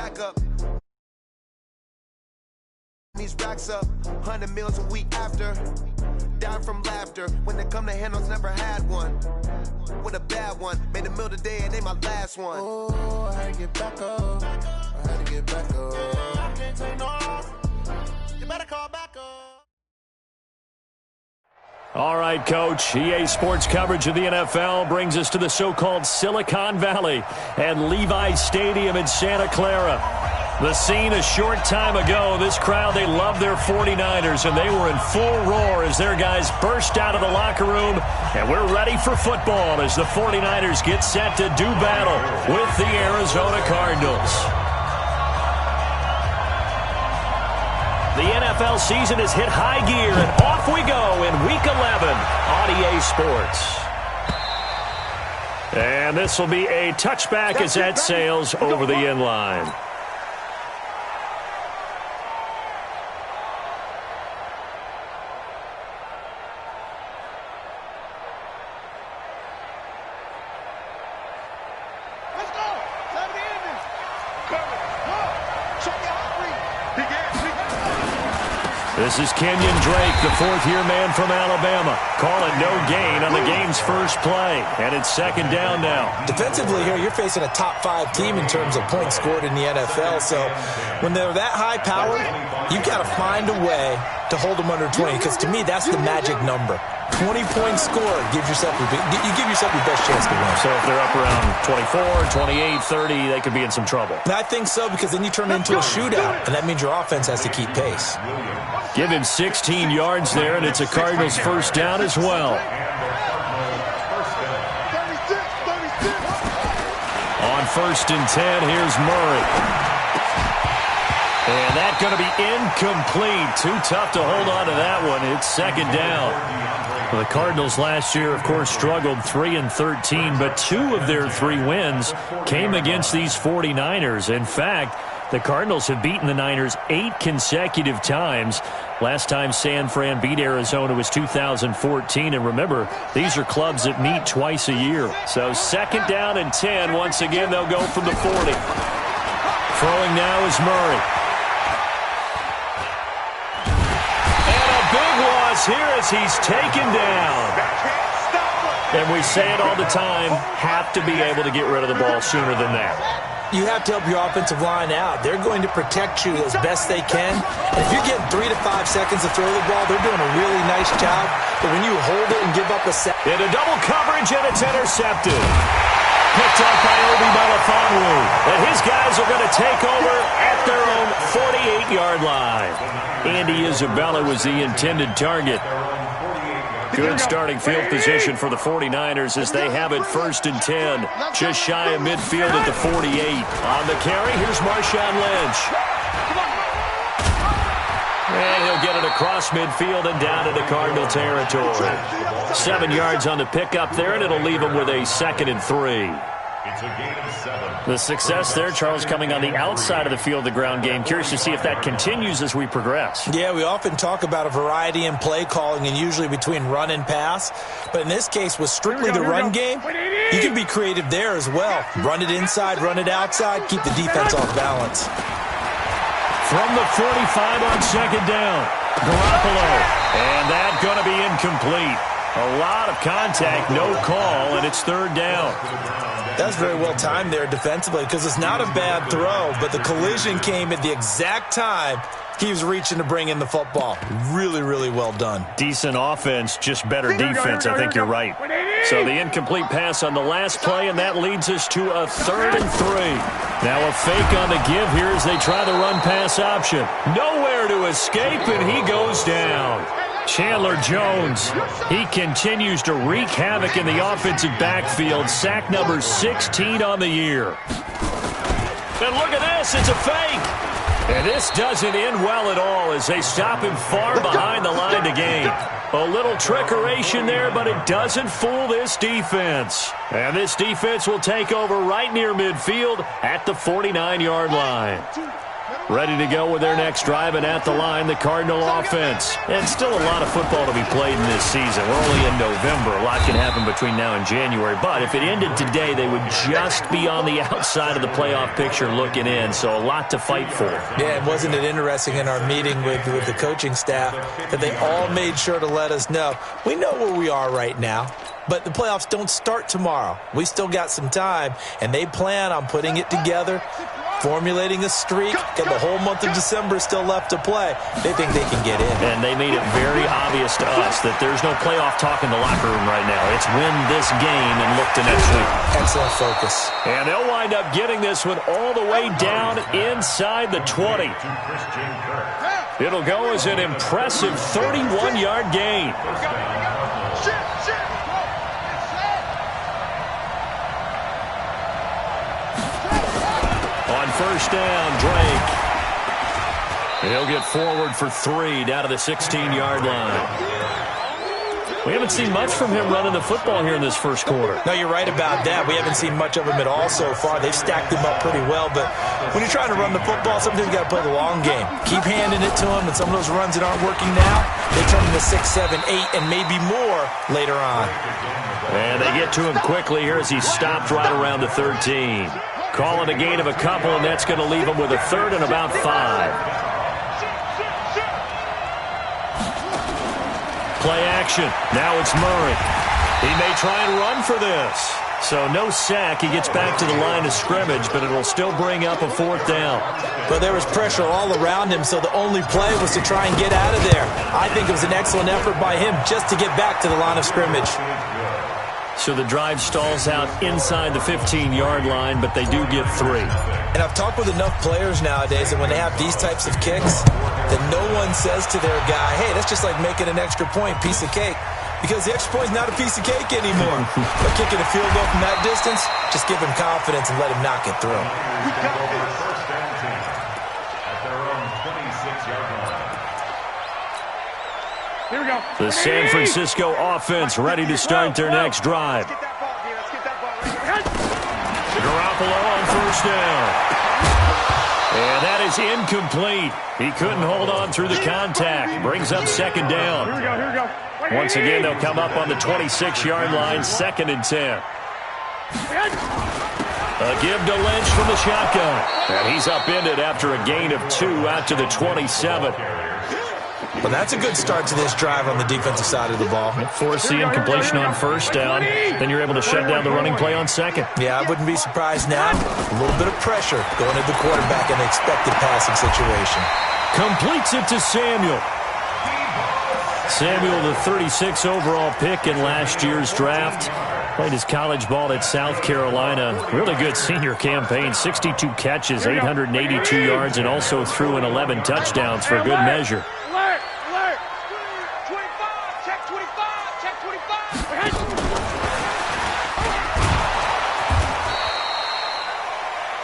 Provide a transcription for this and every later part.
back up. These racks up, 100 meals a week after. Down from laughter, when they come to handles, never had one. With a bad one, made a meal today and ain't my last one. Oh, I had to get back up. I had to get back up. I can't take no loss. You better call back up. All right, Coach. EA Sports coverage of the NFL brings us to the so-called Silicon Valley and Levi Stadium in Santa Clara. The scene a short time ago, this crowd, they love their 49ers, and they were in full roar as their guys burst out of the locker room, and we're ready for football as the 49ers get set to do battle with the Arizona Cardinals. The NFL season has hit high gear, and off we go in Week 11 on EA Sports. And this will be a touchback as that sails over the end line. This is Kenyon Drake, the fourth-year man from Alabama. Calling no gain on the game's first play. And it's second down now. Defensively here, you're facing a top-5 team in terms of points scored in the NFL. So when they're that high-powered, you've got to find a way to hold them under 20. Because to me, that's the magic number. 20 points scored gives yourself your best chance to win. So if they're up around 24, 28, 30, they could be in some trouble. And I think so, because then you turn it into a shootout, and that means your offense has to keep pace. Give him 16 yards there, and it's a Cardinals first down as well. On 1st and 10, here's Murray. And that's going to be incomplete. Too tough to hold on to that one. It's second down. Well, the Cardinals last year, of course, struggled 3-13, but 2 of their 3 wins came against these 49ers. In fact, the Cardinals have beaten the Niners 8 consecutive times. Last time San Fran beat Arizona was 2014. And remember, these are clubs that meet twice a year. So second down and 10. Once again, they'll go from the 40. Throwing now is Murray. Here as he's taken down. And we say it all the time, have to be able to get rid of the ball sooner than that. You have to help your offensive line out. They're going to protect you as best they can. And if you're getting 3 to 5 seconds to throw the ball, they're doing a really nice job. But when you hold it and give up a set. In a double coverage, and it's intercepted. Picked up by Obi Melifonwu. And his guys are going to take over at their own 48-yard line. Andy Isabella was the intended target. Good starting field position for the 49ers as they have it 1st and 10. Just shy of midfield at the 48. On the carry, here's Marshawn Lynch. And he'll get it across midfield and down into Cardinal territory. 7 yards on the pickup there, and it'll leave him with a 2nd and 3. It's a gain of 7. The success there, Charles, coming on the outside of the field, the ground game. Curious to see if that continues as we progress. Yeah, we often talk about a variety in play calling and usually between run and pass. But in this case, with strictly the run game, you can be creative there as well. Run it inside, run it outside, keep the defense off balance. From the 45 on second down, Garoppolo. And that's going to be incomplete. A lot of contact, no call, and it's 3rd down. That's very well timed there defensively because it's not a bad throw, but the collision came at the exact time he was reaching to bring in the football. Really, really well done. Decent offense, just better defense. I think you're right. So the incomplete pass on the last play, and that leads us to a 3rd and 3. Now a fake on the give here as they try the run-pass option. Nowhere to escape, and he goes down. Chandler Jones, he continues to wreak havoc in the offensive backfield. Sack number 16 on the year. And look at this, it's a fake. And this doesn't end well at all as they stop him far behind the line to gain. A little trickeration there, but it doesn't fool this defense. And this defense will take over right near midfield at the 49-yard line. Ready to go with their next drive, and at the line, the Cardinal offense. And still a lot of football to be played in this season. We're only in November. A lot can happen between now and January. But if it ended today, they would just be on the outside of the playoff picture looking in. So a lot to fight for. Yeah, and wasn't it interesting in our meeting with the coaching staff that they all made sure to let us know, we know where we are right now, but the playoffs don't start tomorrow. We still got some time, and they plan on putting it together, formulating a streak, got the whole month of December still left to play. They think they can get in. And they made it very obvious to us that there's no playoff talk in the locker room right now. It's win this game and look to next week. Excellent focus. And they'll wind up getting this one all the way down inside the 20. It'll go as an impressive 31-yard gain. On first down, Drake. He'll get forward for 3 down to the 16-yard line. We haven't seen much from him running the football here in this first quarter. No, you're right about that. We haven't seen much of him at all so far. They've stacked him up pretty well, but when you're trying to run the football, sometimes you got to play the long game. Keep handing it to him, and some of those runs that aren't working now, they turn into 6, 7, 8, and maybe more later on. And they get to him quickly here as he stopped right around the 13. Call it a gain of a couple, and that's going to leave him with a third and about 5. Play action. Now it's Murray. He may try and run for this. So no sack. He gets back to the line of scrimmage, but it'll still bring up a 4th down. But there was pressure all around him, so the only play was to try and get out of there. I think it was an excellent effort by him just to get back to the line of scrimmage. So the drive stalls out inside the 15-yard line, but they do get 3. And I've talked with enough players nowadays that when they have these types of kicks, that no one says to their guy, hey, that's just like making an extra point, piece of cake. Because the extra point is not a piece of cake anymore. But kicking a field goal from that distance, just give him confidence and let him knock it through. First down team at their own 26-yard line. Here we go. The San Francisco offense ready to start their next drive. Garoppolo on first down. And that is incomplete. He couldn't hold on through the contact. Brings up 2nd down. Here we go, here we go. Once again, they'll come up on the 26-yard line, 2nd and 10. A give to Lynch from the shotgun. And he's upended after a gain of 2 out to the 27. Well, that's a good start to this drive on the defensive side of the ball. Force the incompletion on first down. Then you're able to shut down the running play on 2nd. Yeah, I wouldn't be surprised now. A little bit of pressure going at the quarterback in the expected passing situation. Completes it to Samuel. Samuel, the 36 overall pick in last year's draft. Played his college ball at South Carolina. Really good senior campaign. 62 catches, 882 yards, and also threw in 11 touchdowns for good measure.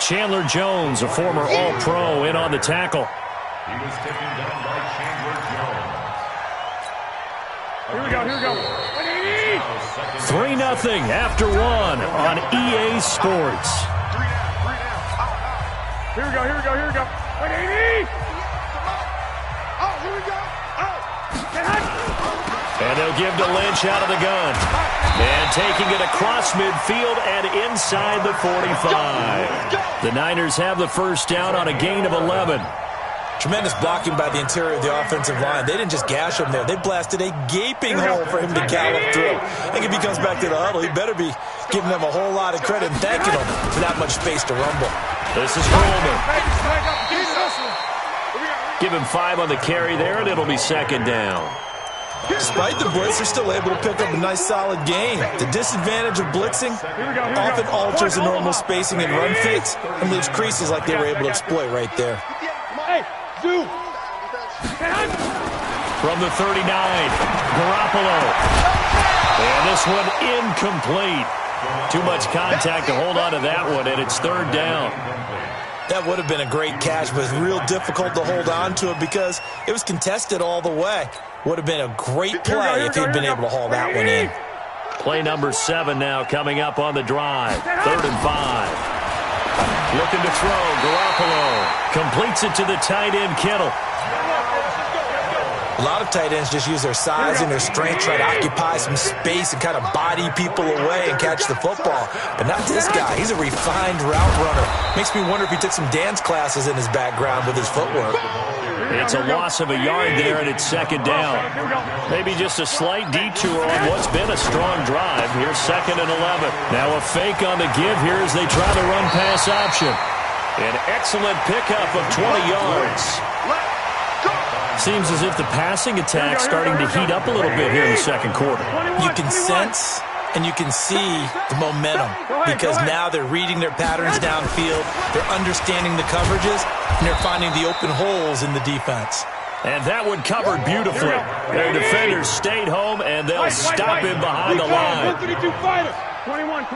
Chandler Jones, a former All-Pro, in on the tackle. He was taken down by Chandler Jones. Here we go, here we go. 3-0 after 1 on EA Sports. Here we go, here we go, here we go. 180. Oh, here we go. And they'll give to Lynch out of the gun. And taking it across midfield and inside the 45. The Niners have the first down on a gain of 11. Tremendous blocking by the interior of the offensive line. They didn't just gash him there. They blasted a gaping hole for him to gallop through. I think if he comes back to the huddle, he better be giving them a whole lot of credit and thanking them for that much space to rumble. This is Coleman. Give him 5 on the carry there, and it'll be 2nd down. Despite the blitz, they're still able to pick up a nice solid gain. The disadvantage of blitzing often alters the normal spacing and run fakes and leaves creases like they were able to exploit right there. From the 39, Garoppolo. And this one incomplete. Too much contact to hold on to that one, and it's 3rd down. That would have been a great catch, but it's real difficult to hold on to it because it was contested all the way. Would have been a great play if he'd been able to haul that one in. Play number 7 now coming up on the drive. 3rd and 5. Looking to throw. Garoppolo Completes it to the tight end, Kittle. A lot of tight ends just use their size and their strength, try to occupy some space and kind of body people away and catch the football. But not this guy. He's a refined route runner. Makes me wonder if he took some dance classes in his background with his footwork. It's a loss of a yard there, and it's second down. Maybe just a slight detour on what's been a strong drive. Here's 2nd and 11. Now a fake on the give here as they try the run-pass option. An excellent pickup of 20 yards. Seems as if the passing attack's starting to heat up a little bit here in the second quarter. You can sense and you can see the momentum because now they're reading their patterns downfield, they're understanding the coverages, and they're finding the open holes in the defense. And that one covered beautifully. Their defenders stayed home, and they'll stop him behind the line. 21.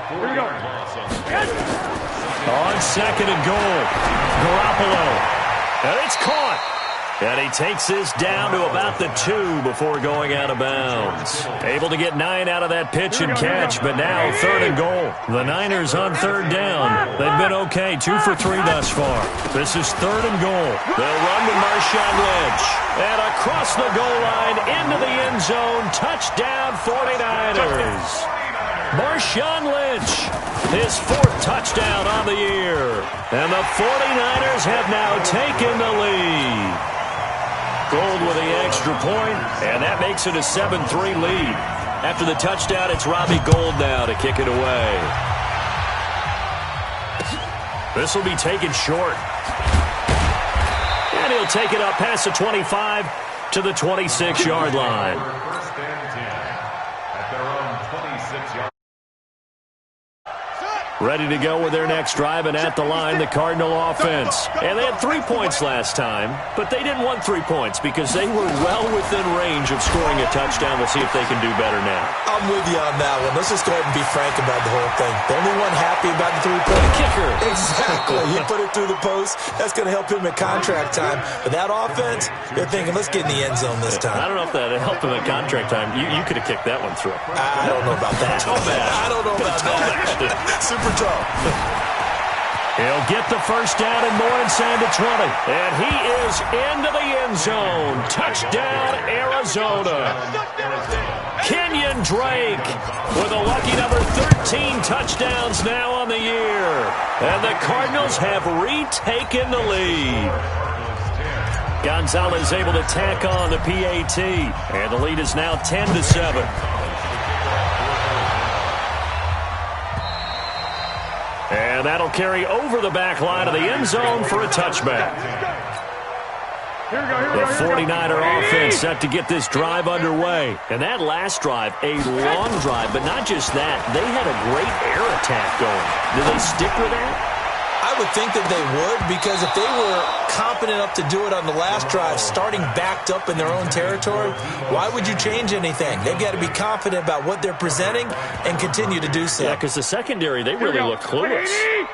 Here we go. On 2nd and goal, Garoppolo. And it's caught. And he takes this down to about the 2 before going out of bounds. Able to get 9 out of that pitch and catch, but now 3rd and goal. The Niners on 3rd down. They've been okay, 2 for 3 thus far. This is 3rd and goal. They'll run with Marshawn Lynch. And across the goal line into the end zone. Touchdown 49ers. Marshawn Lynch, his 4th touchdown on the year. And the 49ers have now taken the lead. Gold with the extra point, and that makes it a 7-3 lead. After the touchdown, it's Robbie Gould now to kick it away. This will be taken short. And he'll take it up past the 25 to the 26-yard line. First and 10 at their own 26-yard. Ready to go with their next drive, and at the line, the Cardinal offense. And they had 3 points last time, but they didn't want 3 points because they were well within range of scoring a touchdown. We'll see if they can do better now. I'm with you on that one. Let's just go ahead and be frank about the whole thing. The only one happy about the 3-point kicker. Exactly. He put it through the post. That's going to help him at contract time. But that offense, they're thinking, let's get in the end zone this time. I don't know if that helped him at contract time. You could have kicked that one through. I don't know about that. I don't know about that. Super tough. He'll get the first down and more inside the 20. And he is into the end zone. Touchdown, Arizona. Kenyon Drake with a lucky number 13 touchdowns now on the year. And the Cardinals have retaken the lead. Gonzalez able to tack on the PAT. And the lead is now 10-7. And that'll carry over the back line of the end zone for a touchback. The 49er offense set to get this drive underway. And that last drive, a long drive, but not just that. They had a great air attack going. Do they stick with that? I would think that they would, because if they were competent enough to do it on the last drive, starting backed up in their own territory, why would you change anything? They've got to be confident about what they're presenting and continue to do so. Yeah, because the secondary, they really look clueless.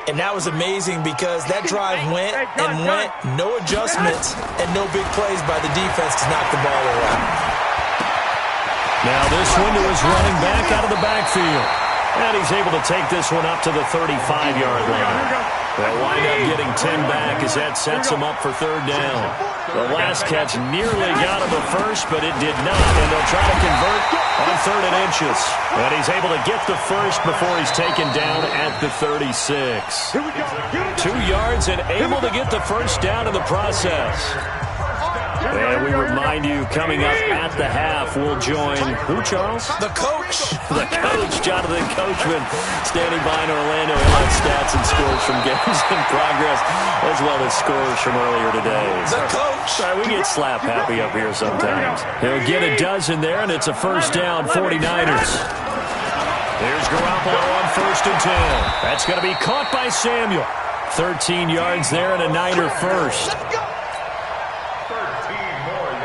And that was amazing because that drive went and went, no adjustments and no big plays by the defense to knock the ball away. Now this one to his running back out of the backfield. And he's able to take this one up to the 35-yard line. They'll wind up getting 10 back as that sets him up for 3rd down. The last catch nearly got him a first, but it did not. And they'll try to convert on 3rd and inches. And he's able to get the first before he's taken down at the 36. 2 yards and able to get the first down in the process. And we remind you, coming up at the half, we'll join who, Charles? The coach. The coach, Jonathan Coachman, standing by in Orlando. He'll have stats and scores from games in progress, as well as scores from earlier today. The coach. Sorry, we get slap happy up here sometimes. He'll get a dozen there, and it's a first down, 49ers. There's Garoppolo on 1st and 10. That's going to be caught by Samuel. 13 yards there and a Niner first.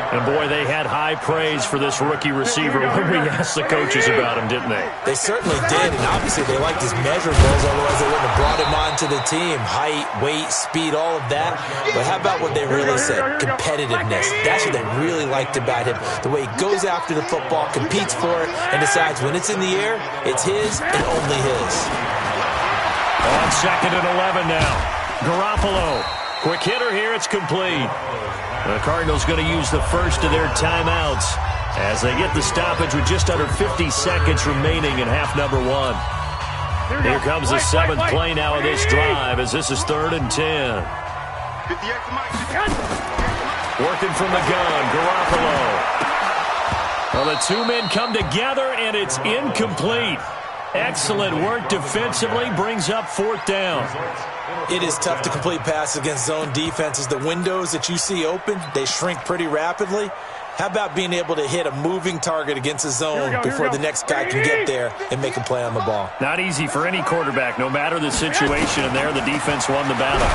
And, boy, they had high praise for this rookie receiver when we asked the coaches about him, didn't they? They certainly did, and obviously they liked his measurables, otherwise they wouldn't have brought him onto the team. Height, weight, speed, all of that. But how about what they really said? Competitiveness. That's what they really liked about him. The way he goes after the football, competes for it, and decides when it's in the air, it's his and only his. On 2nd and 11 now. Garoppolo Quick hitter here. It's complete. The Cardinals going to use the first of their timeouts as they get the stoppage with just under 50 seconds remaining in half number one. Here comes the seventh play now of this drive as this is 3rd and 10. Working from the gun, Garoppolo. Well, the two men come together, and it's incomplete. Excellent work defensively, brings up 4th down. It is tough to complete passes against zone defenses. The windows that you see open, they shrink pretty rapidly. How about being able to hit a moving target against a zone before the next guy can get there and make a play on the ball? Not easy for any quarterback, no matter the situation, and there the defense won the battle.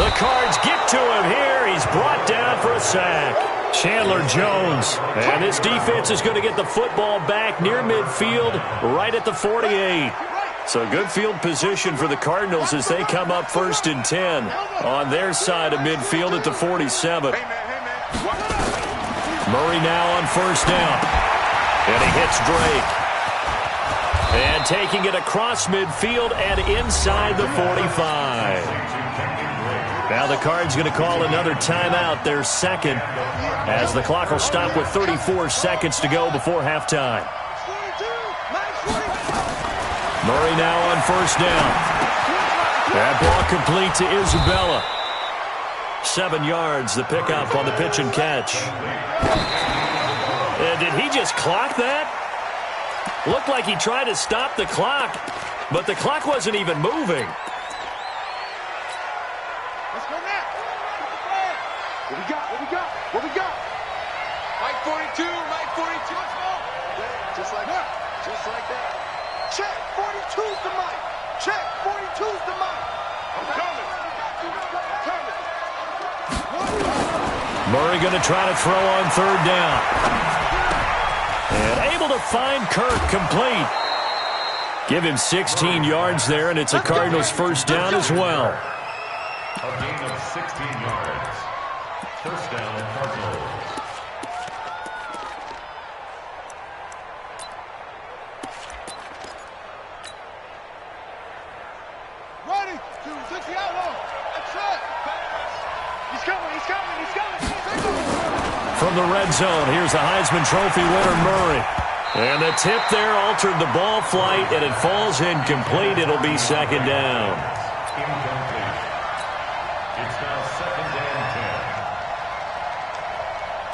The Cards get to him here. He's brought down for a sack. Chandler Jones. And this defense is going to get the football back near midfield, right at the 48. So good field position for the Cardinals as they come up 1st and 10 on their side of midfield at the 47. Murray now on 1st down. And he hits Drake. And taking it across midfield and inside the 45. Now the Cards going to call another timeout, their second, as the clock will stop with 34 seconds to go before halftime. Murray now on 1st down. That ball complete to Isabella. 7 yards, the pickup on the pitch and catch. Did he just clock that? Looked like he tried to stop the clock, but the clock wasn't even moving. Let's go now. What we got? What we got? What we got? Mike 42, Mike 42. Let's go. Just like that. Just like that. Check. 42's the Mike. Check. 42's the Mike. I'm coming. Murray going to try to throw on 3rd down. And able to find Kirk complete. Give him 16 yards there, and it's a Cardinals 1st down as well. A gain of 16 yards. 1st down, Cardinals. Ready. 260 outlaw. That's it. He's coming. He's coming. He's coming. From the red zone, here's the Heisman Trophy winner, Murray. And the tip there altered the ball flight, and it falls incomplete. It'll be 2nd down. Incomplete. It's now 2nd and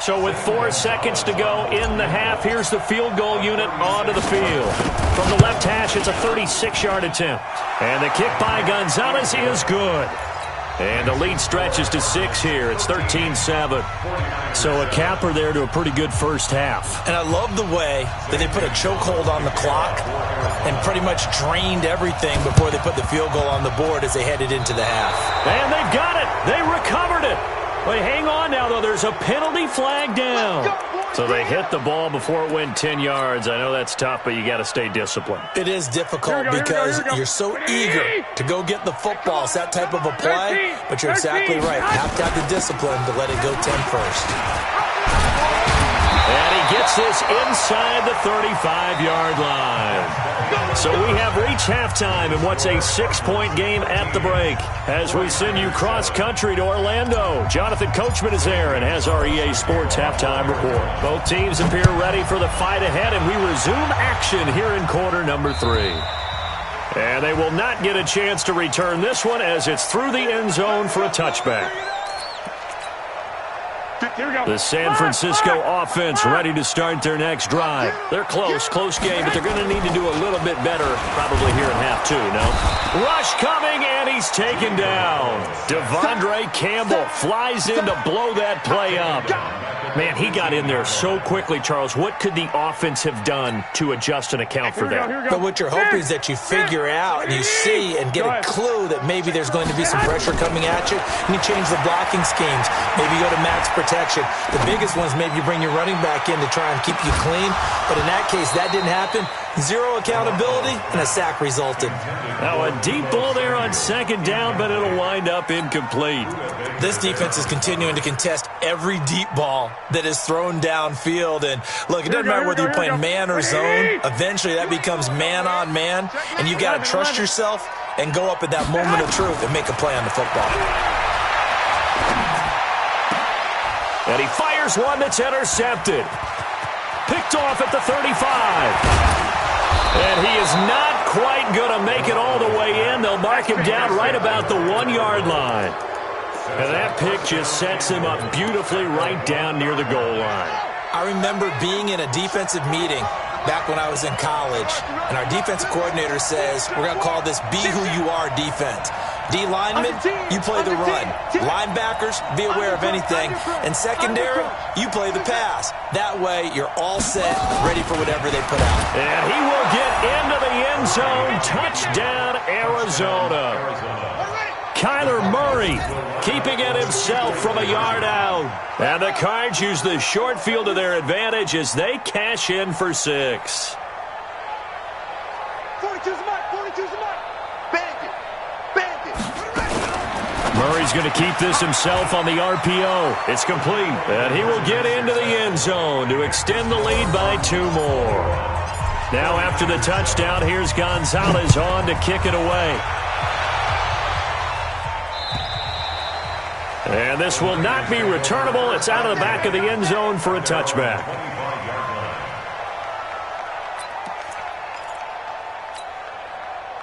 10. So with 4 seconds to go in the half, here's the field goal unit onto the field. From the left hash, it's a 36-yard attempt. And the kick by Gonzalez is good. And the lead stretches to 6 here. It's 13-7. So a capper there to a pretty good first half. And I love the way that they put a chokehold on the clock and pretty much drained everything before they put the field goal on the board as they headed into the half. And they've got it. They recovered it. But hang on now, though. There's a penalty flag down. So they hit the ball before it went 10 yards. I know that's tough, but you got to stay disciplined. It is difficult because you're so eager to go get the football. It's that type of a play, but you're exactly right. You have to have the discipline to let it go 10 first. And he gets this inside the 35-yard line. So we have reached halftime in what's a 6-point game at the break. As we send you cross-country to Orlando, Jonathan Coachman is there and has our EA Sports halftime report. Both teams appear ready for the fight ahead, and we resume action here in quarter number 3. And they will not get a chance to return this one as it's through the end zone for a touchback. The San Francisco offense ready to start their next drive. They're close game, but they're going to need to do a little bit better probably here in half 2, no? Rush coming, and he's taken down. Devondre Campbell flies in to blow that play up. Man, he got in there so quickly, Charles. What could the offense have done to adjust and account for that? But what you're hoping is that you figure out and you see and get a clue that maybe there's going to be some pressure coming at you, and you change the blocking schemes. Maybe go to max protection. The biggest one is maybe you bring your running back in to try and keep you clean. But in that case, that didn't happen. 0 accountability, and a sack resulted. Now a deep ball there on 2nd down, but it'll wind up incomplete. This defense is continuing to contest every deep ball that is thrown downfield. And look, it doesn't matter whether you're playing man or zone. Eventually that becomes man on man, and you got to trust yourself and go up at that moment of truth and make a play on the football. And he fires one that's intercepted. Picked off at the 35. And he is not quite going to make it all the way in. They'll mark him down right about the 1-yard line. And that pick just sets him up beautifully right down near the goal line. I remember being in a defensive meeting back when I was in college, and our defensive coordinator says, we're going to call this Be Who You Are defense. D linemen, you play the run. Linebackers, be aware of anything. And secondary, you play the pass. That way, you're all set, ready for whatever they put out. And he will get into the end zone. Touchdown, Arizona. Kyler Murray keeping it himself from a yard out. And the Cards use the short field to their advantage as they cash in for 6. 42's the mark, 42's the mark. Bandit. Murray's going to keep this himself on the RPO. It's complete. And he will get into the end zone to extend the lead by 2 more. Now after the touchdown, here's Gonzalez on to kick it away. And this will not be returnable. It's out of the back of the end zone for a touchback.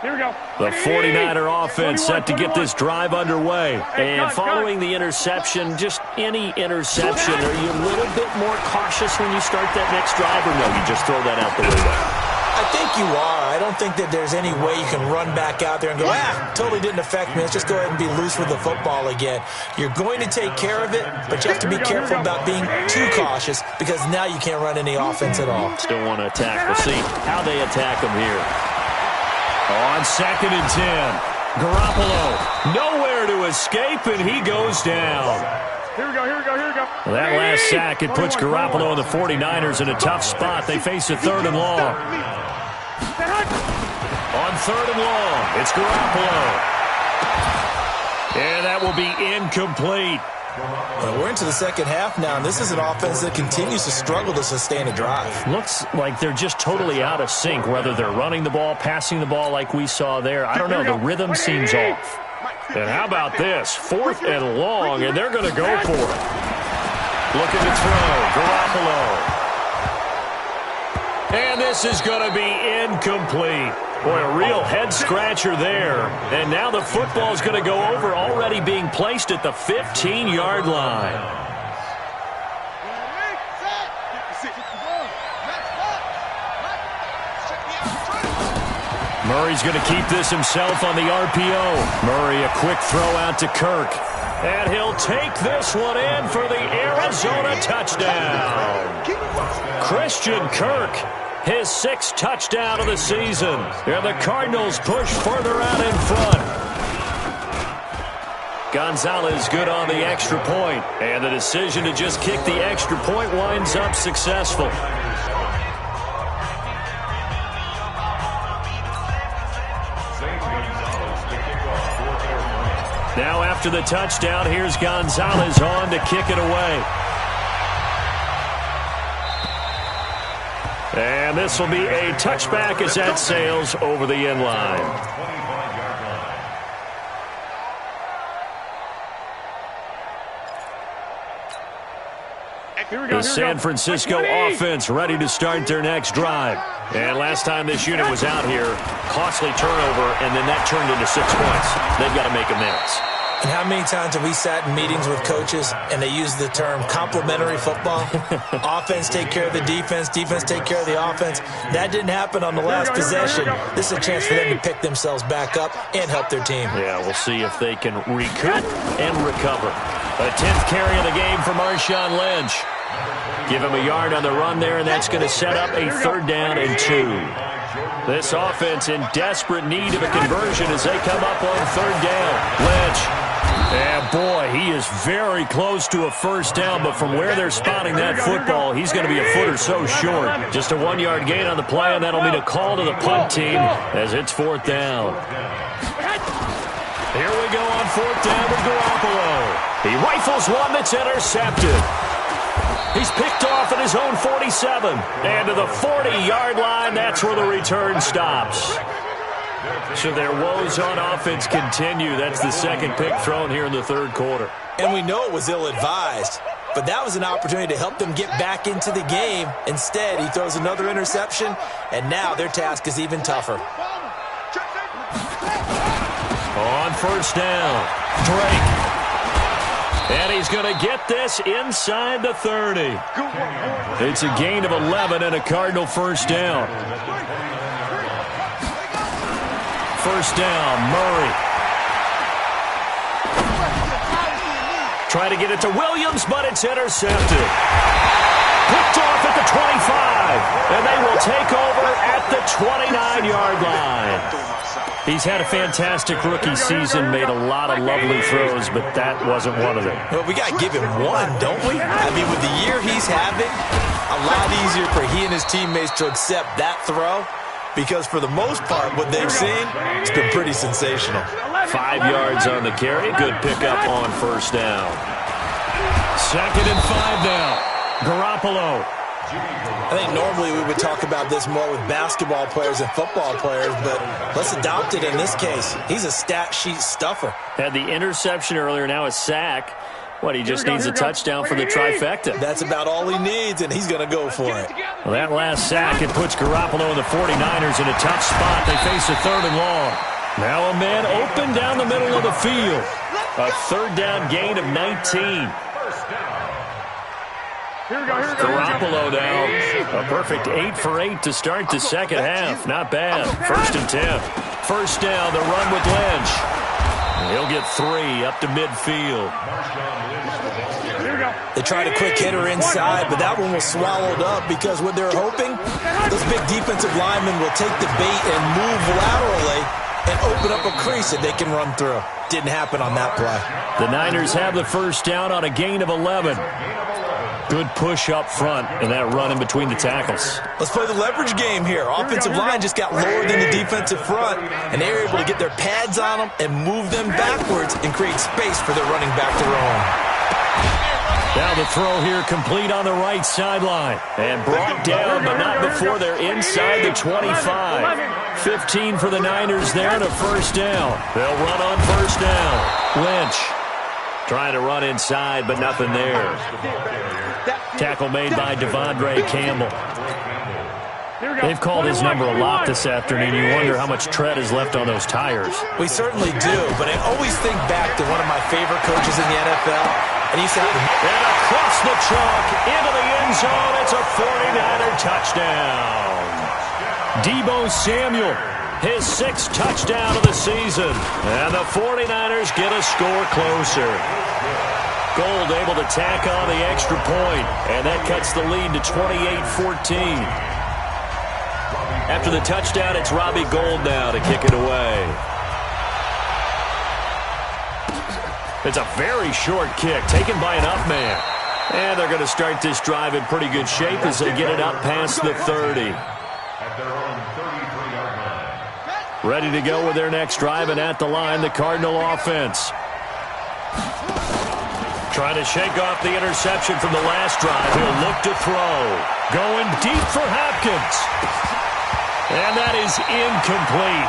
Here we go. The 49er offense set to get this drive underway. And following the interception, just any interception, are you a little bit more cautious when you start that next drive, or no, you just throw that out the window? I think you are. I don't think that there's any way you can run back out there and go, totally didn't affect me. Let's just go ahead and be loose with the football again. You're going to take care of it, but you have to be careful about being too cautious because now you can't run any offense at all. Still want to attack. We'll see how they attack them here. On 2nd and 10, Garoppolo nowhere to escape, and he goes down. Here we go. Well, that last sack, it puts Garoppolo and the 49ers in a tough spot. They face a 3rd and long. On 3rd and long, it's Garoppolo. And that will be incomplete. Well, we're into the second half now, and this is an offense that continues to struggle to sustain a drive. Looks like they're just totally out of sync, whether they're running the ball, passing the ball like we saw there. I don't know. The rhythm seems off. And how about this? 4th and long, and they're going to go for it. Looking to throw. Garoppolo. And this is going to be incomplete. Boy, a real head-scratcher there. And now the football's going to go over, already being placed at the 15-yard line. Murray's going to keep this himself on the RPO. Murray, a quick throw out to Kirk. And he'll take this one in for the Arizona touchdown. Christian Kirk, his 6th touchdown of the season. And the Cardinals push further out in front. Gonzalez good on the extra point. And the decision to just kick the extra point winds up successful. Now after the touchdown, here's Gonzalez on to kick it away. And this will be a touchback as that sails over the end line. The San Francisco offense ready to start their next drive. And last time this unit was out here, costly turnover, and then that turned into 6 points. They've got to make amends. And how many times have we sat in meetings with coaches and they use the term complementary football? Offense take care of the defense, defense take care of the offense. That didn't happen on the last possession. This is a chance for them to pick themselves back up and help their team. Yeah, we'll see if they can recoup and recover. A 10th carry of the game for Marshawn Lynch. Give him a yard on the run there, and that's going to set up a 3rd down and 2. This offense in desperate need of a conversion as they come up on 3rd down. Lynch. And boy, he is very close to a 1st down, but from where they're spotting that football, he's going to be a foot or so short. Just a 1-yard gain on the play, and that'll mean a call to the punt team as it's 4th down. Here we go on 4th down with Garoppolo. He rifles one that's intercepted. He's picked off at his own 47. And to the 40-yard line, that's where the return stops. So their woes on offense continue. That's the 2nd pick thrown here in the 3rd quarter. And we know it was ill-advised. but that was an opportunity to help them get back into the game. Instead, he throws another interception, and now their task is even tougher. On first down, Drake. And he's going to get this inside the 30. It's a gain of 11 and a Cardinal first down. First down, Murray. Try to get it to Williams, but it's intercepted. Picked off at the 25, and they will take over at the 29-yard line. He's had a fantastic rookie season, made a lot of lovely throws, but that wasn't one of them. Well, we got to give him one, don't we? I mean, with the year he's having, a lot easier for he and his teammates to accept that throw, because for the most part, what they've seen, it's been pretty sensational. 5 yards on the carry. Good pickup on first down. 2nd and 5 now. Garoppolo. I think normally we would talk about this more with basketball players and football players, but let's adopt it in this case. He's a stat sheet stuffer. Had the interception earlier, now a sack. What, he just needs a touchdown for the trifecta. That's about all he needs, and he's going to go for it. Well, that last sack, it puts Garoppolo and the 49ers in a tough spot. They face a 3rd and long. Now a man open down the middle of the field. A 3rd down gain of 19. Garoppolo now, a perfect 8 for 8 to start the second half. Not bad. 1st and 10. First down, the run with Lynch. He'll get 3 up to midfield. They tried a quick hitter inside, but that one was swallowed up because what they're hoping, those big defensive linemen will take the bait and move laterally and open up a crease that they can run through. Didn't happen on that play. The Niners have the first down on a gain of 11. Good push up front and that run in between the tackles. Let's play the leverage game here. Offensive line just got lower than the defensive front, and they were able to get their pads on them and move them backwards and create space for their running back to roam. Now the throw here complete on the right sideline. And brought down, but not before they're inside the 25. 15 for the Niners there and a first down. They'll run on first down. Lynch trying to run inside, but nothing there. Tackle made by Devondre Campbell. They've called his number a lot this afternoon. You wonder how much tread is left on those tires. We certainly do, but I always think back to one of my favorite coaches in the NFL, and he said, and across the chalk, into the end zone, it's a 49er touchdown. Deebo Samuel, his 6th touchdown of the season, and the 49ers get a score closer. Gold able to tack on the extra point, and that cuts the lead to 28-14. After the touchdown, it's Robbie Gould now to kick it away. It's a very short kick, taken by an up man. And they're going to start this drive in pretty good shape as they get it up past the 30. Ready to go with their next drive, and at the line, the Cardinal offense. Trying to shake off the interception from the last drive. He'll look to throw. Going deep for Hopkins. And that is incomplete.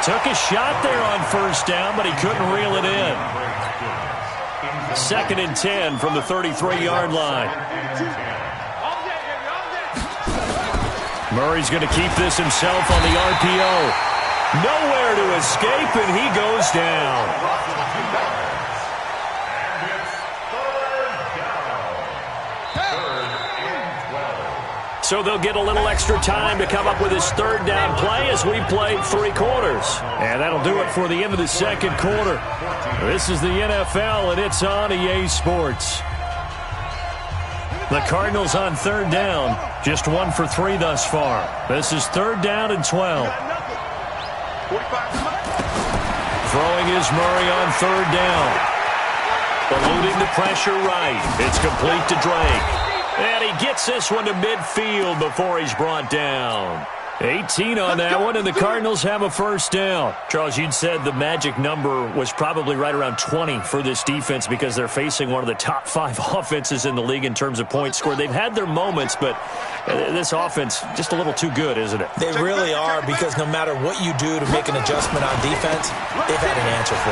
Took a shot there on first down, but he couldn't reel it in. 2nd and 10 from the 33-yard line. Murray's going to keep this himself on the RPO. Nowhere to escape, and he goes down. So they'll get a little extra time to come up with his 3rd down play as we played 3 quarters. And that'll do it for the end of the 2nd quarter. This is the NFL, and it's on EA Sports. The Cardinals on 3rd down, just 1 for 3 thus far. This is 3rd down and 12. Throwing is Murray on 3rd down. Eluding the pressure right. It's complete to Drake. And he gets this one to midfield before he's brought down. 18 on that one, and the Cardinals have a first down. Charles, you'd said the magic number was probably right around 20 for this defense because they're facing one of the top 5 offenses in the league in terms of points scored. They've had their moments, but this offense just a little too good, isn't it? They really are, because no matter what you do to make an adjustment on defense, they've had an answer for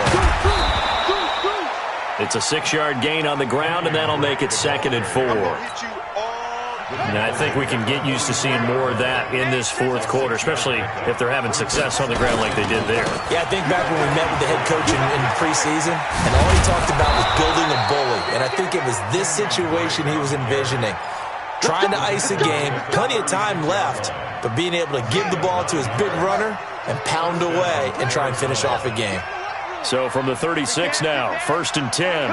it. It's a 6-yard gain on the ground, and that'll make it 2nd and 4. And I think we can get used to seeing more of that in this fourth quarter, especially if they're having success on the ground like they did there. Yeah, I think back when we met with the head coach in preseason, and all he talked about was building a bully. And I think it was this situation he was envisioning. Trying to ice a game, plenty of time left, but being able to give the ball to his big runner and pound away and try and finish off a game. So from the 36 now, 1st and 10.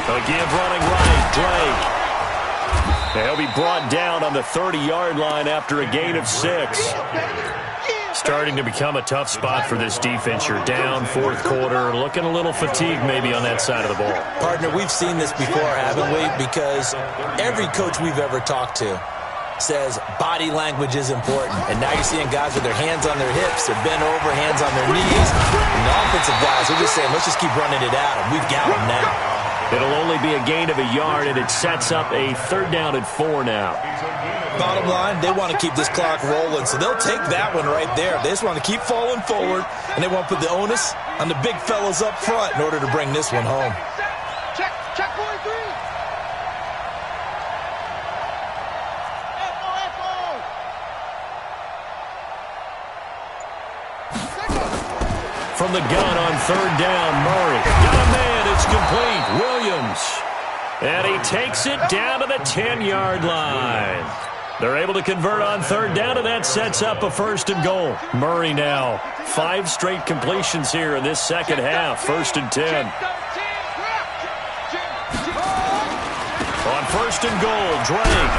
A give running right, Drake. He'll be brought down on the 30-yard line after a gain of 6. Starting to become a tough spot for this defense. You're down, fourth quarter, looking a little fatigued maybe on that side of the ball. Partner, we've seen this before, haven't we? Because every coach we've ever talked to says body language is important. And now you're seeing guys with their hands on their hips, they're bent over, hands on their knees. And the offensive guys are just saying, let's just keep running it at them. We've got them now. It'll only be a gain of a yard, and it sets up a 3rd down and 4 now. Bottom line, they want to keep this clock rolling, so they'll take that one right there. They just want to keep falling forward, and they want to put the onus on the big fellas up front in order to bring this one home. Check 43. From the gun on 3rd down, Murray. Got a man, it's complete. Williams. And he takes it down to the 10-yard line. They're able to convert on 3rd down, and that sets up a 1st and goal. Murray now, 5 straight completions here in this second half. 1st and 10. On 1st and goal, Drake.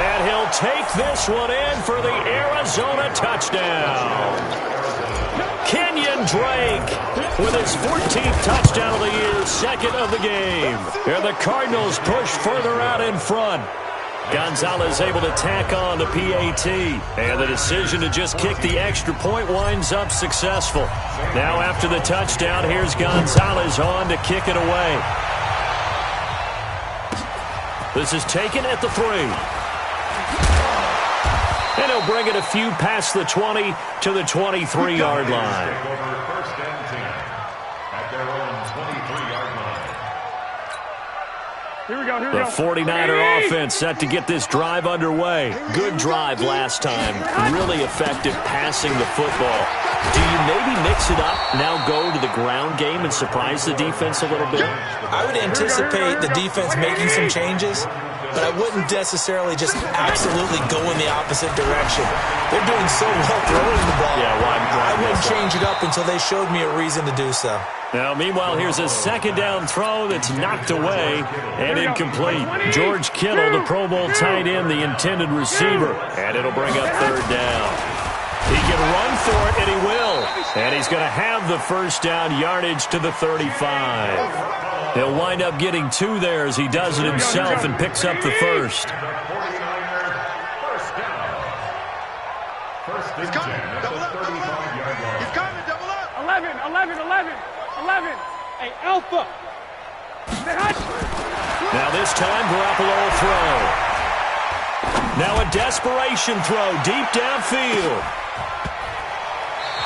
And he'll take this one in for the Arizona touchdown. Kenyon Drake with his 14th touchdown of the year, 2nd of the game. And the Cardinals push further out in front. Gonzalez able to tack on the PAT. And the decision to just kick the extra point winds up successful. Now after the touchdown, here's Gonzalez on to kick it away. This is taken at the 3. And he'll bring it a few past the 20 to the 23-yard line. First and 10 at their own 23-yard line. Here we go. The 49er offense set to get this drive underway. Good drive last time. Really effective passing the football. Do you maybe mix it up, now go to the ground game and surprise the defense a little bit? I would anticipate the defense making some changes, but I wouldn't necessarily just absolutely go in the opposite direction. They're doing so well throwing the ball. Yeah, I wouldn't change it up until they showed me a reason to do so. Now, meanwhile, here's a 2nd down throw that's knocked away and incomplete. George Kittle, the Pro Bowl tight end, the intended receiver. And it'll bring up 3rd down. He can run for it, and he will. And he's going to have the 1st down, yardage to the 35. He'll wind up getting 2 there as he does it himself and picks up the 1st. He's coming. Double up. He's coming. Double up. 11. Hey, Alpha. Now this time, Garoppolo throw. Now a desperation throw deep downfield.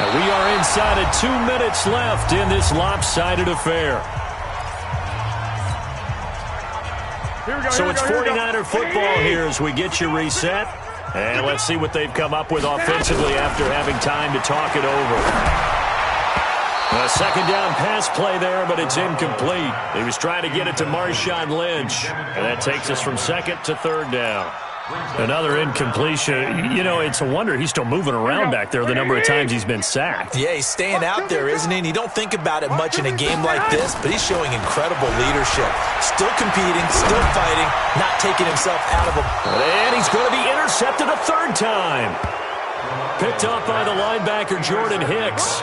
And we are inside of 2 minutes left in this lopsided affair. So it's 49er football here as we get you reset. And let's see what they've come up with offensively after having time to talk it over. A 2nd down pass play there, but it's incomplete. He was trying to get it to Marshawn Lynch. And that takes us from 2nd to 3rd down. Another incompletion. You know, it's a wonder he's still moving around back there the number of times he's been sacked. Yeah, he's staying out there, isn't he? And you don't think about it much in a game like this, but he's showing incredible leadership. Still competing, still fighting, not taking himself out of them. And he's going to be intercepted a 3rd time. Picked up by the linebacker, Jordan Hicks.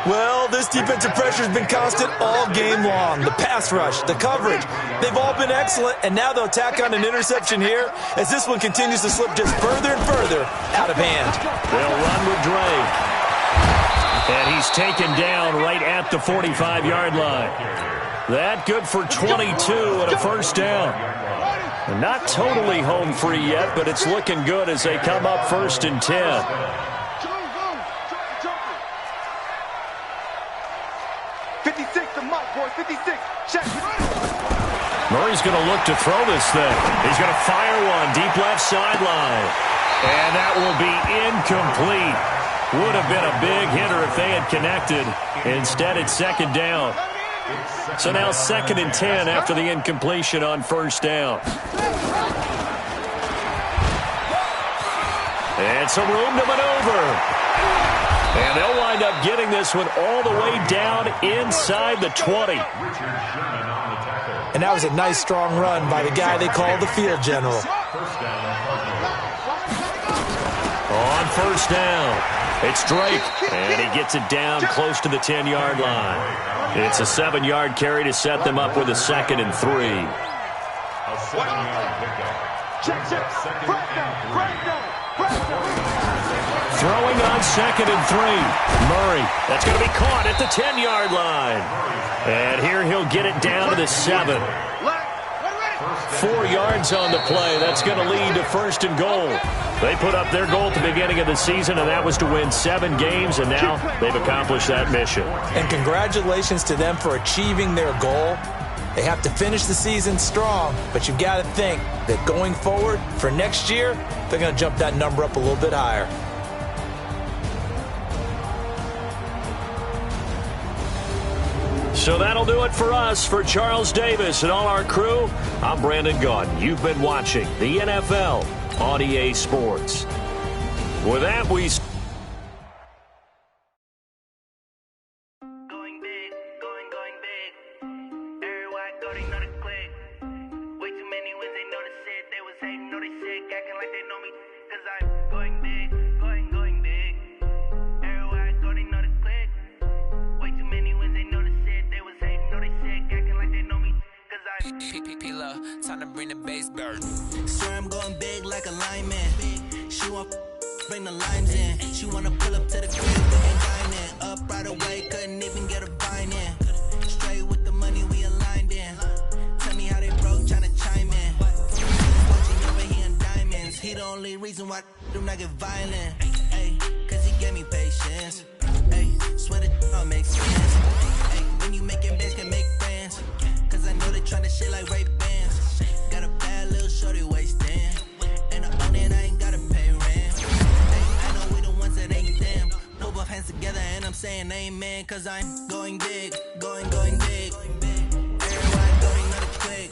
Well, this defensive pressure has been constant all game long. The pass rush, the coverage, they've all been excellent, and now they'll tack on an interception here as this one continues to slip just further and further out of hand. They'll run with Drake. And he's taken down right at the 45-yard line. That good for 22 and a 1st down. And not totally home free yet, but it's looking good as they come up 1st and 10. 56 to Mike, boys. 56. Check. Murray's going to look to throw this thing. He's going to fire one deep left sideline. And that will be incomplete. Would have been a big hitter if they had connected. Instead, it's second down. So now 2nd and 10 after the incompletion on first down. And some room to maneuver. And they'll wind up getting this one all the way down inside the 20. And that was a nice, strong run by the guy they call the field general. On first down, it's Drake. And he gets it down close to the 10-yard line. It's a 7-yard carry to set them up with a 2nd and 3. A 7-yard pickup. Check. Breakdown. Throwing on 2nd and 3. Murray, that's going to be caught at the 10-yard line. And here he'll get it down to the 7. 4 yards on the play. That's going to lead to 1st and goal. They put up their goal at the beginning of the season, and that was to win 7 games, and now they've accomplished that mission. And congratulations to them for achieving their goal. They have to finish the season strong, but you've got to think that going forward for next year, they're going to jump that number up a little bit higher. So that'll do it for us. For Charles Davis and all our crew, I'm Brandon Gaudin. You've been watching the NFL on EA Sports. With that, we... Going big, going big. Everywhere I go, they know the click. Way too many wins, they know the shit. They was hating, know they sick, acting like they know me. Cause I'm going big, going big. Everywhere I go, they know the click. Way too many wins, they know the shit. They was hating, know they sick, acting like they know me. Cause I'm P-P-P-Lo, time to bring the bass bird. swear I'm going big like a lineman. She want bring the limes in. She wanna pull up to the crib and dine in. Up right away, couldn't even get a vine in. Straight with the money we aligned in. Tell me how they broke, tryna chime in. Watching over here in diamonds. He the only reason why do not get violent. Ay, cause he gave me patience. Ay, swear that all makes sense. Ay, when you making bands, can make friends. Cause I know they tryna shit like Ray-Bans. Got a bad little shorty wasting. And I own it, I ain't gotta pay rent. Ay, I know we the ones that ain't them. Put both hands together and I'm saying amen. Cause I'm going big, going big. Everywhere I go, they know the click.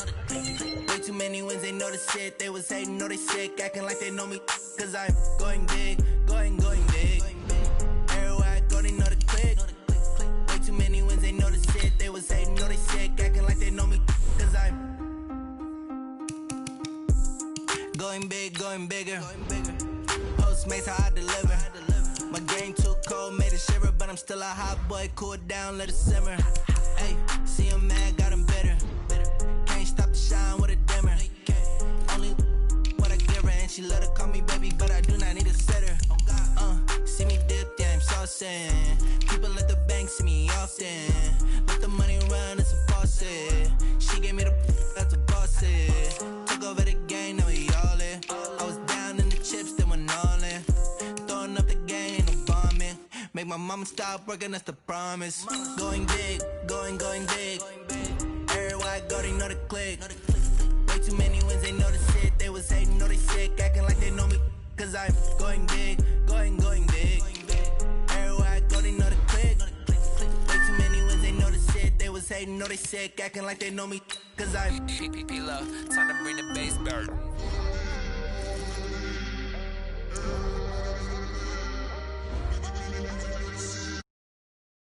Way too many wins, they know the shit. They was hating, know they sick, acting like they know me. Cause I'm going big, going big. Everywhere I go, they know the click. Way too many wins, they know the shit. They was hating, know they sick, acting like they know me. Cause I'm going big, going bigger. Postmates, how I deliver. My game too cold, made it shiver, but I'm still a hot boy. Cool it down, let it simmer. Hey, see him mad, got him bitter. Can't stop the shine with a dimmer. Only what I give her, and she let her call me baby, but I do not need a sitter. See me dip, yeah, I'm saucing. People at the bank see me often. Let the money run, it's a faucet. She gave me the that's a boss it. Took over the game, now we all in. I was down in the chips, then went all in. Throwing up the game, no bombing. Make my mama stop working, that's the promise. Going big, going big. Everywhere I go, they know the click. Way too many wins, they know the shit. They was hating, know they sick, acting like they know me. Cause I'm going big, going big. Everywhere I go, they know the click. Way too many wins, they know the shit. They was hating, know they sick, acting like they know me. Cause I'm P-P-P-Lo, time to bring the bass bird.